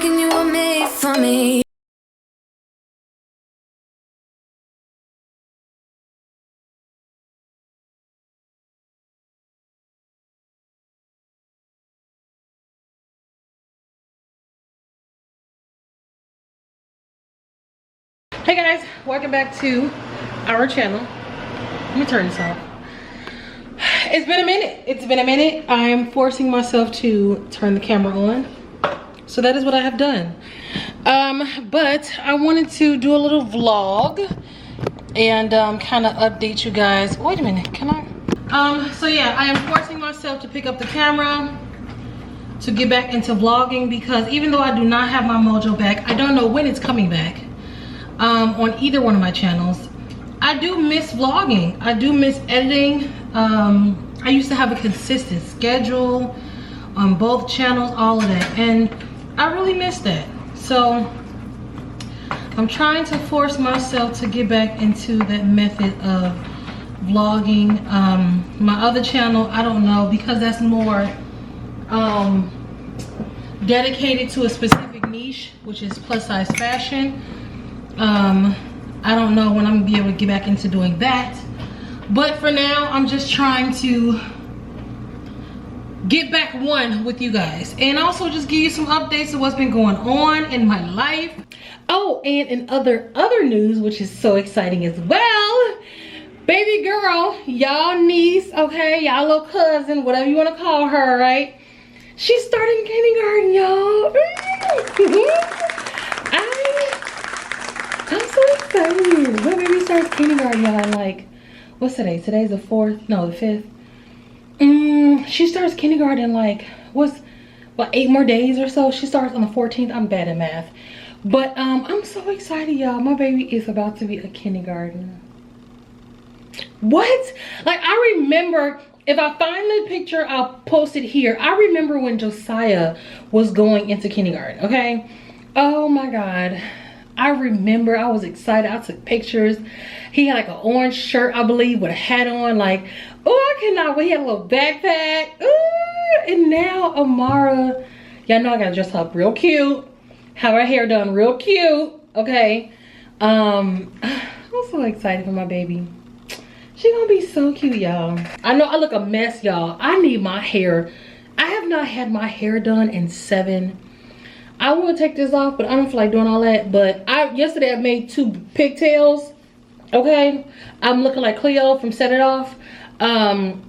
thinking you were made for me. Hey guys, welcome back to our channel. Let me turn this off. It's been a minute. I'm forcing myself to turn the camera on. So that is what I have done. But I wanted to do a little vlog and kind of update you guys. Wait a minute, can I? So yeah, I am forcing myself to pick up the camera to get back into vlogging, because even though I do not have my mojo back, I don't know when it's coming back on either one of my channels. I do miss vlogging. I do miss editing. I used to have a consistent schedule on both channels, all of that, and I really miss that. So I'm trying to force myself to get back into that method of vlogging. My other channel, I don't know, because that's more dedicated to a specific niche, which is plus size fashion. I don't know when I'm gonna be able to get back into doing that, but for now I'm just trying to get back one with you guys, and also just give you some updates of what's been going on in my life. Oh, and in other news, which is so exciting as well, baby girl, y'all niece, okay, y'all little cousin, whatever you want to call her, right? She's starting kindergarten, y'all. I'm so excited. My baby starts kindergarten, y'all. Like, what's today? Today's the 4th? No, the 5th. She starts kindergarten like, what, 8 more days or so? She starts on the 14th. I'm bad at math. But I'm so excited, y'all. My baby is about to be a kindergarten. What? Like, I remember, if I find the picture, I'll post it here. I remember when Josiah was going into kindergarten, okay? Oh my God. I remember, I was excited. I took pictures. He had like an orange shirt, I believe, with a hat on. Like, oh, I cannot wait. He had a little backpack. Ooh, and now Amara, y'all know I gotta dress her up real cute. Have her hair done real cute. Okay. I'm so excited for my baby. She gonna be so cute, y'all. I know I look a mess, y'all. I need my hair. I have not had my hair done in 7. I will take this off, but I don't feel like doing all that. But yesterday I made 2 pigtails. Okay, I'm looking like Cleo from Set It Off. And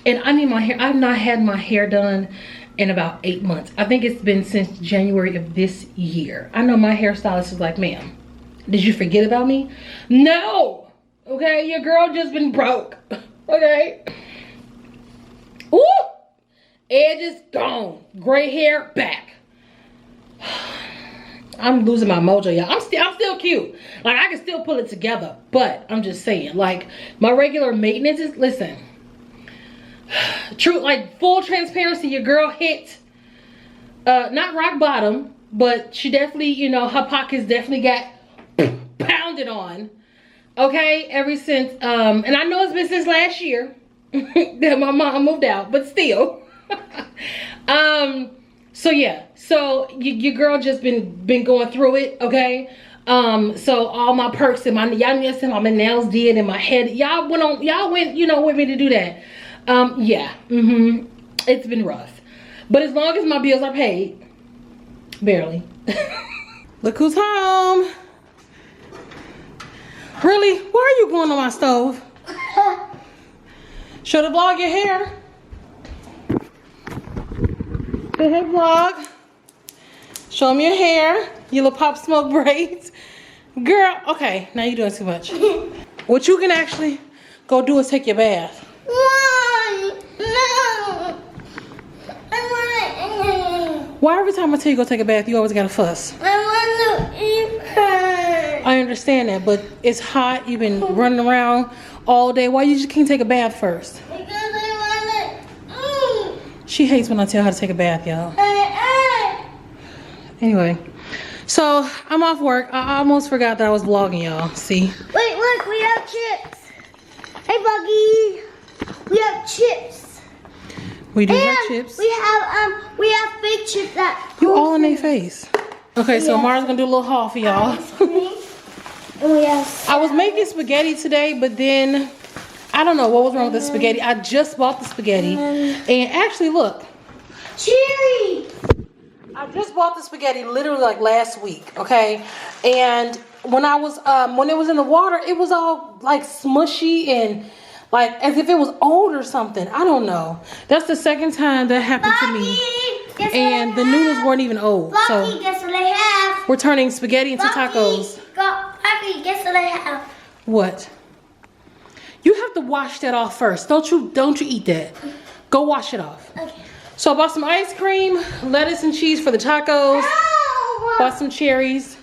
I need my hair. I've not had my hair done in about 8 months. I think it's been since January of this year. I know my hairstylist is like, ma'am, did you forget about me? No. Okay, your girl just been broke. Okay. Ooh, edges gone, gray hair back. I'm losing my mojo, y'all. I'm still cute. Like, I can still pull it together, but I'm just saying, like, my regular maintenance is, listen, true, like, full transparency, your girl hit not rock bottom, but she definitely, you know, her pockets definitely got pounded on. Okay, ever since and I know it's been since last year that my mom moved out, but still. So yeah, so your girl just been going through it, okay? So all my perks and y'all missed my nails did and my head, y'all went, you know, with me to do that. Yeah, it's been rough. But as long as my bills are paid, barely. Look who's home. Really? Why are you going on my stove? Show the vlog your hair. Go ahead, vlog. Show them your hair. Your little Pop Smoke braids. Girl, okay, now you're doing too much. What you can actually go do is take your bath. Why every time I tell you go take a bath, you always gotta fuss? I want to eat her. I understand that, but it's hot. You've been running around all day. Why you just can't take a bath first? Because I want to eat. She hates when I tell her to take a bath, y'all. Anyway, so I'm off work. I almost forgot that I was vlogging, y'all. See? Wait, look, we have chips. Hey, Buggy. We have chips. We do And have chips. We have fake chips that You all in their face. Okay, so Mara's gonna do a little haul for y'all. I was making spaghetti today, but then I don't know what was wrong with the spaghetti. I just bought the spaghetti, and actually, look, Cherry. I just bought the spaghetti literally like last week. Okay, and when I was when it was in the water, it was all like smushy and like as if it was old or something. I don't know. That's the second time that happened to me. And the noodles weren't even old. So Guess what I have? we're turning spaghetti into tacos. Bucky, guess what I have? What? You have to wash that off first. Don't you eat that. Go wash it off. Okay. So I bought some ice cream, lettuce and cheese for the tacos. Ow! Bought some cherries.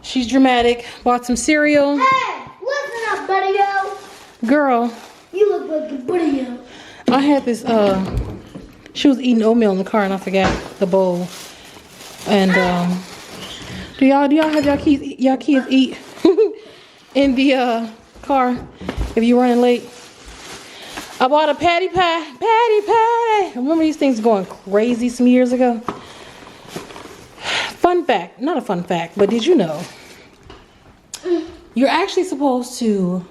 She's dramatic. Bought some cereal. Hey, listen up, buddy-o. Girl, You look like a buddy-o. I had this she was eating oatmeal in the car and I forgot the bowl. And do y'all have y'all kids eat in the car if you're running late? I bought a patty pie. Remember these things going crazy some years ago? Fun fact, not a fun fact, but did you know you're actually supposed to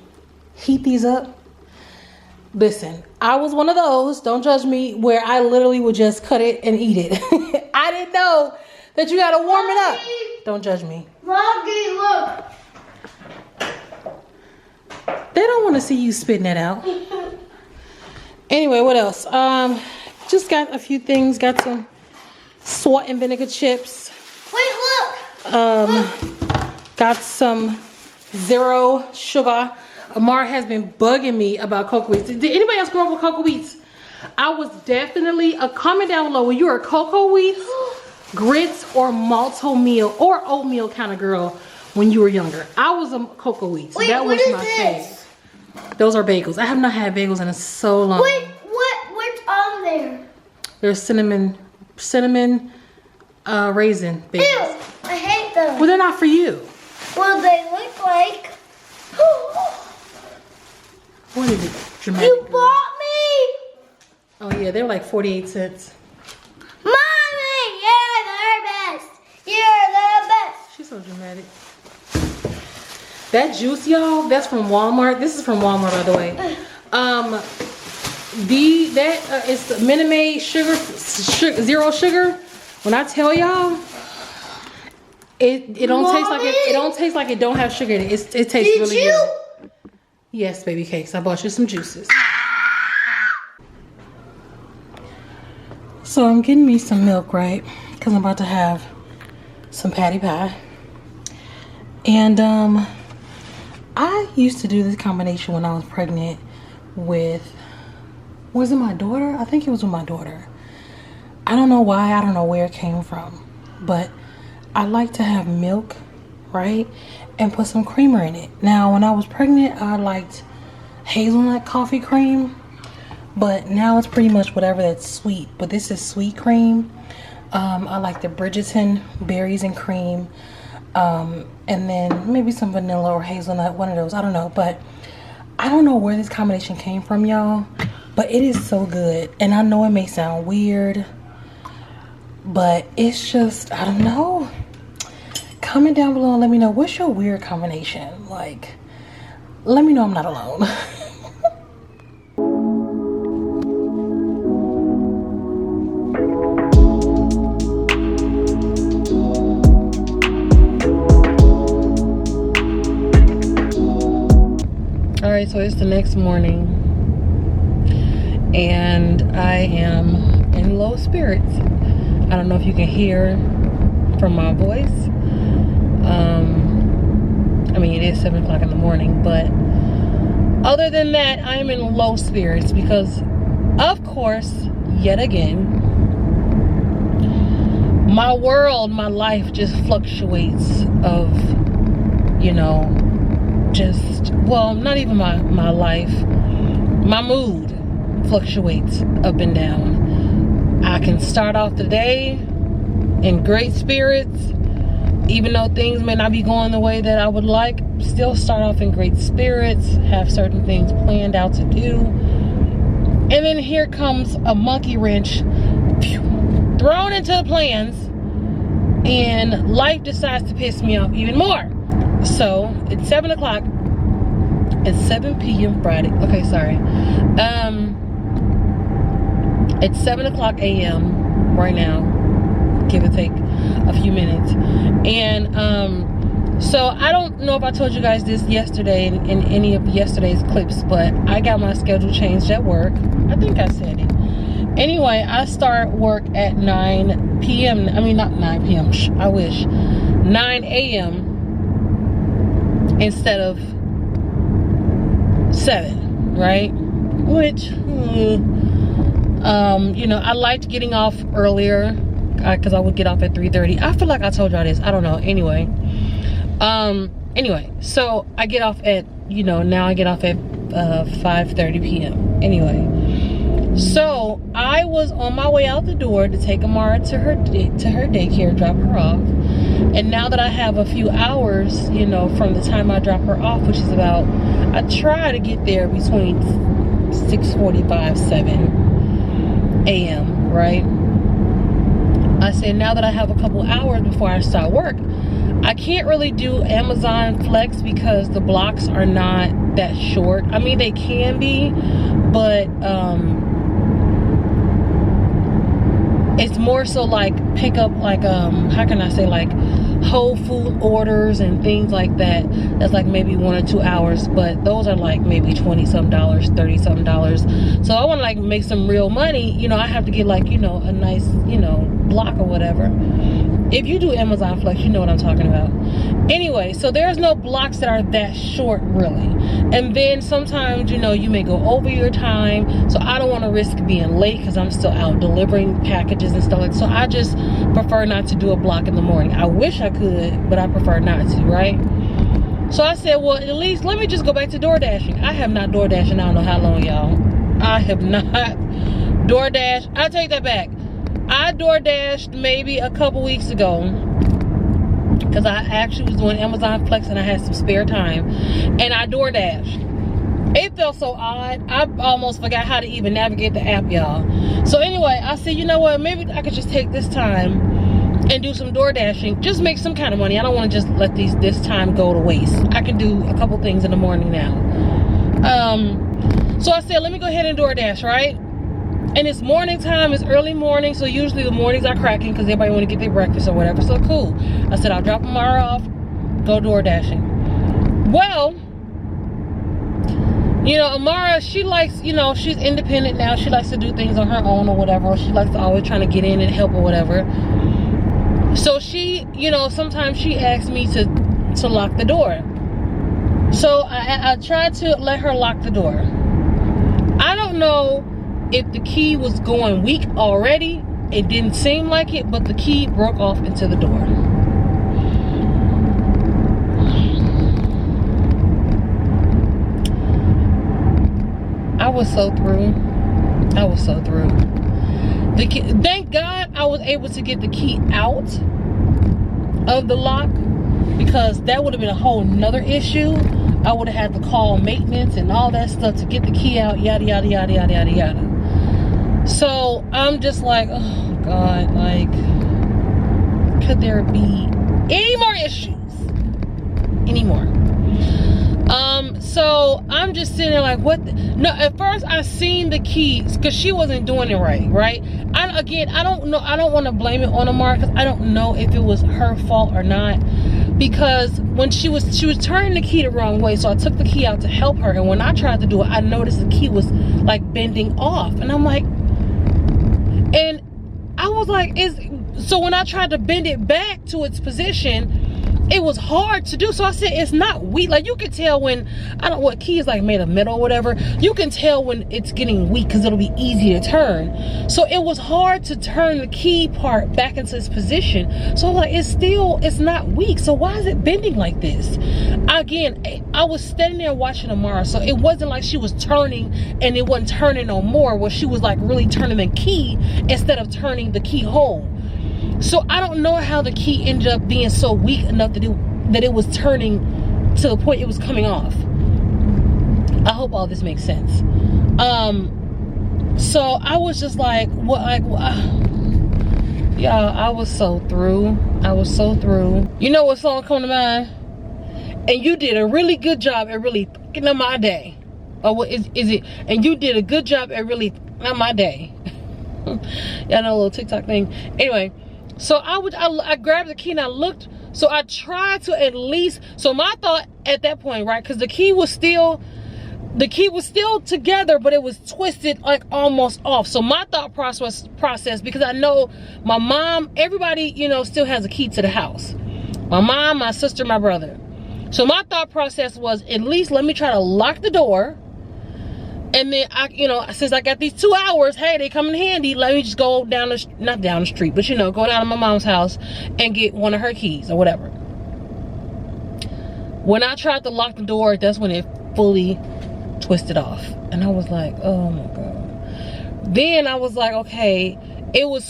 heat these up? Listen, I was one of those, don't judge me, where I literally would just cut it and eat it. I didn't know that you gotta warm it up. Don't judge me. Moggy, look. They don't want to see you spitting it out. Anyway, what else? Just got a few things. Got some salt and vinegar chips. Wait, look. Got some zero sugar. Amara has been bugging me about cocoa wheats. Did anybody else grow up with cocoa wheats? I was definitely comment down below when you were a cocoa wheats, grits, or malto-meal or oatmeal kind of girl when you were younger. I was a cocoa wheats. Wait, that was what is my this? thing. Those are bagels. I have not had bagels in so long. Wait, what's on there? There's cinnamon raisin bagels. Ew, I hate them. Well, they're not for you. Well, they look like. What is it? Dramatic. You bought me. Oh yeah, they were like 48 cents. Mommy, you're the best. You're the best. She's so dramatic. That juice, y'all, that's from Walmart. This is from Walmart, by the way. It's the Minute Maid sugar, zero sugar. When I tell y'all, it don't taste like it don't taste like it don't have sugar in it. It tastes really good. Yes, baby cakes. I bought you some juices. So I'm getting me some milk, right? Because I'm about to have some patty pie. And I used to do this combination when I was pregnant with, was it my daughter? I think it was with my daughter. I don't know why, I don't know where it came from, but I like to have milk, right? And put some creamer in it. Now, when I was pregnant, I liked hazelnut coffee cream, but now it's pretty much whatever that's sweet, but this is sweet cream. I like the Bridgerton berries and cream. And then maybe some vanilla or hazelnut, one of those, I don't know, but I don't know where this combination came from, y'all, but it is so good. And I know it may sound weird, but it's just, I don't know. Comment down below and let me know, what's your weird combination? Like, let me know I'm not alone. Alright, so it's the next morning and I am in low spirits. I don't know if you can hear from my voice. I mean, it is 7 o'clock in the morning, but other than that, I'm in low spirits because, of course, yet again, my world, my life just fluctuates of, you know, just, well, not even my life, my mood fluctuates up and down. I can start off the day in great spirits, even though things may not be going the way that I would like, still start off in great spirits, have certain things planned out to do. And then here comes a monkey wrench thrown into the plans, and life decides to piss me off even more. So it's 7 o'clock. It's 7 p.m. Friday. Okay, sorry. It's 7 o'clock a.m. right now, give or take a few minutes. And so I don't know if I told you guys this yesterday in any of yesterday's clips, but I got my schedule changed at work. I think I said it. Anyway, I start work at 9 p.m. I mean, not 9 p.m. I wish. 9 a.m. instead of 7, right? Which, you know, I liked getting off earlier because I would get off at 3:30. I feel like I told y'all this. I don't know. Anyway, so I get off at, you know, now I get off at 5:30 p.m. Anyway, so I was on my way out the door to take Amara to her daycare, drop her off. And now that I have a few hours, you know, from the time I drop her off, which is about, I try to get there between 6:45, 7 a.m., right? I said, now that I have a couple hours before I start work, I can't really do Amazon Flex because the blocks are not that short. I mean, they can be, but it's more so like pick up, like how can I say, like whole food orders and things like that. That's like maybe 1 or 2 hours, but those are like maybe $20-some, $30-some. So I want to like make some real money, you know. I have to get like, you know, a nice, you know, block or whatever. If you do Amazon Flex, you know what I'm talking about. Anyway, so there's no blocks that are that short really. And then sometimes, you know, you may go over your time, so I don't want to risk being late because I'm still out delivering packages and stuff like that. So I just prefer not to do a block in the morning. I wish I could, but I prefer not to, right? So I said, well, at least let me just go back to door dashing. I have not door dashed in I don't know how long, y'all. I have not door dashed. I'll take that back. I door dashed maybe a couple weeks ago because I actually was doing Amazon Flex and I had some spare time, and I door dashed. It felt so odd. I almost forgot how to even navigate the app, y'all. So anyway, I said, you know what, maybe I could just take this time and do some door dashing, just make some kind of money. I don't want to just let this time go to waste. I can do a couple things in the morning now. So I said, let me go ahead and door dash, right? And it's morning time, it's early morning, so usually the mornings are cracking because everybody want to get their breakfast or whatever. So cool. I said, I'll drop Amara off, go door dashing. Well, you know, Amara, she likes, you know, she's independent now. She likes to do things on her own or whatever. Or she likes to always trying to get in and help or whatever. So she, you know, sometimes she asks me to lock the door. So I tried to let her lock the door. I don't know if the key was going weak already. It didn't seem like it, but the key broke off into the door. I was so through. I was so through. The key, thank God I was able to get the key out of the lock, because that would have been a whole nother issue. I would have had to call maintenance and all that stuff to get the key out, yada yada yada yada yada yada. So I'm just like, oh God, like, could there be any more issues anymore? So I'm just sitting there like, what? No, at first I seen the keys because she wasn't doing it right? I don't know. I don't want to blame it on Amara because I don't know if it was her fault or not. Because when she was turning the key the wrong way, so I took the key out to help her, and when I tried to do it, I noticed the key was like bending off, and I'm like, and I was like, so when I tried to bend it back to its position, it was hard to do. So I said, it's not weak. Like, you can tell when, I don't know what key is, like made of metal or whatever, you can tell when it's getting weak because it'll be easy to turn. So it was hard to turn the key part back into its position. So I'm like, it's not weak, so why is it bending like this? Again, I was standing there watching Amara, so it wasn't like she was turning and it wasn't turning no more, where she was like really turning the key instead of turning the keyhole. So I don't know how the key ended up being so weak enough that it was turning to the point it was coming off. I hope all this makes sense. So I was just like, what? Like, Y'all, I was so through. I was so through. You know what song come to mind? And you did a really good job at really fucking up my day. Or what is it? And you did a good job at really fucking up my day. Y'all know a little TikTok thing. Anyway, so I grabbed the key and I looked. So I tried to at least, so my thought at that point, right, because the key was still together, but it was twisted, like almost off. So my thought process, because I know my mom, everybody, you know, still has a key to the house. My mom, my sister, my brother. So my thought process was, at least let me try to lock the door. And then I, you know, since I got these 2 hours, hey, they come in handy. Let me just go down the, not down the street, but you know, go down to my mom's house and get one of her keys or whatever. When I tried to lock the door, that's when it fully twisted off. And I was like, oh my God. Then I was like, okay, it was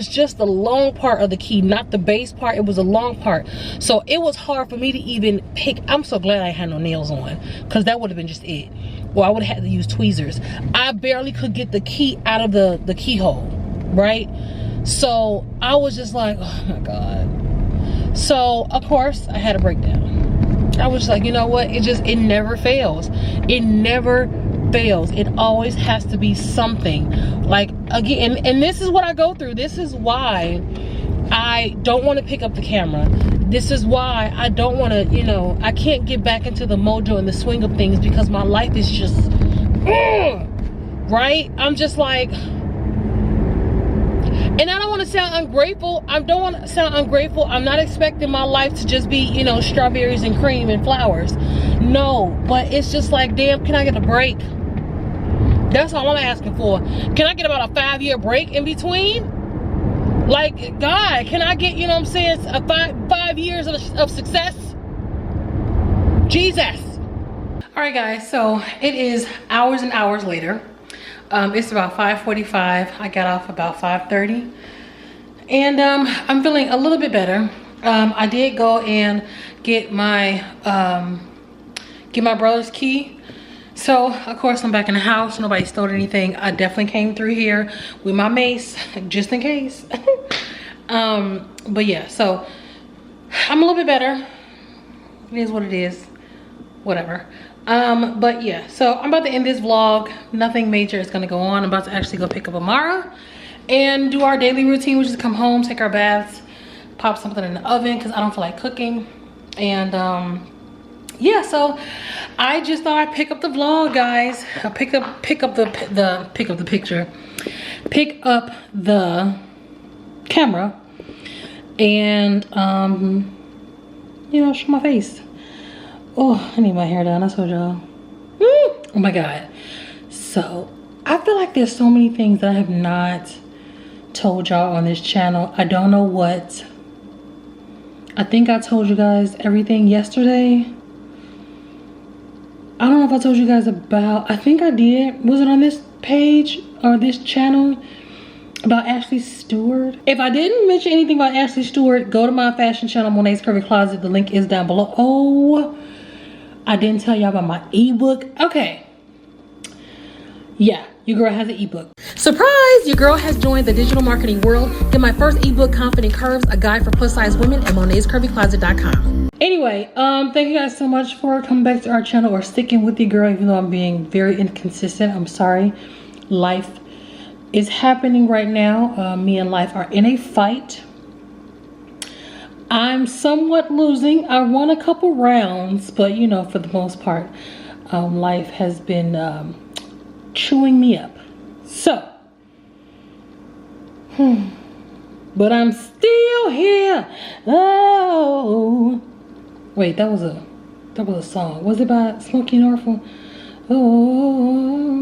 just the long part of the key, not the base part. It was a long part. So it was hard for me to even pick. I'm so glad I had no nails on, because that would have been just it. Or I would have had to use tweezers. I barely could get the key out of the keyhole, right? So I was just like, oh my God. So of course I had a breakdown. I was just like, you know what? It never fails. It never fails. It always has to be something. Like, again, and this is what I go through. This is why I don't want to pick up the camera. This is why I don't want to, you know, I can't get back into the mojo and the swing of things, because my life is just right? I'm just like, and I don't want to sound ungrateful. I don't want to sound ungrateful. I'm not expecting my life to just be, you know, strawberries and cream and flowers. No, but it's just like, damn, can I get a break? That's all I'm asking for. Can I get about a 5-year break in between? Like, God, can I get, you know what I'm saying, a five years of success? Jesus. All right, guys, so it is hours and hours later. It's about 5:45. I got off about 5:30. And I'm feeling a little bit better. I did go and get my brother's key. So of course I'm back in the house. Nobody stole anything. I definitely came through here with my mace just in case. But yeah, so I'm a little bit better. It is what it is. Whatever. But yeah, so I'm about to end this vlog. Nothing major is gonna go on. I'm about to actually go pick up Amara and do our daily routine, which is come home, take our baths, pop something in the oven because I don't feel like cooking. And yeah, so I just thought I'd pick up the vlog, guys. I'll pick up the camera and you know, show my face. Oh, I need my hair done. I told y'all. Oh my God. So I feel like there's so many things that I have not told y'all on this channel. I don't know what. I think I told you guys everything yesterday. I don't know if I told you guys about, I think I did. Was it on this page or this channel about Ashley Stewart? If I didn't mention anything about Ashley Stewart, go to my fashion channel, Monet's Curvy Closet. The link is down below. Oh, I didn't tell y'all about my ebook. Okay. Yeah, your girl has an ebook. Surprise! Your girl has joined the digital marketing world. Get my first ebook, Confident Curves, a guide for plus size women at Monet'sCurvyCloset.com. Anyway, thank you guys so much for coming back to our channel or sticking with your girl, even though I'm being very inconsistent. I'm sorry. Life is happening right now. Me and life are in a fight. I'm somewhat losing. I won a couple rounds, but you know, for the most part, life has been chewing me up. So, but I'm still here. Oh, wait, that was a song. Was it by Smokey Norfolk? Oh,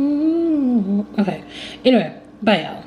okay. Anyway, bye y'all.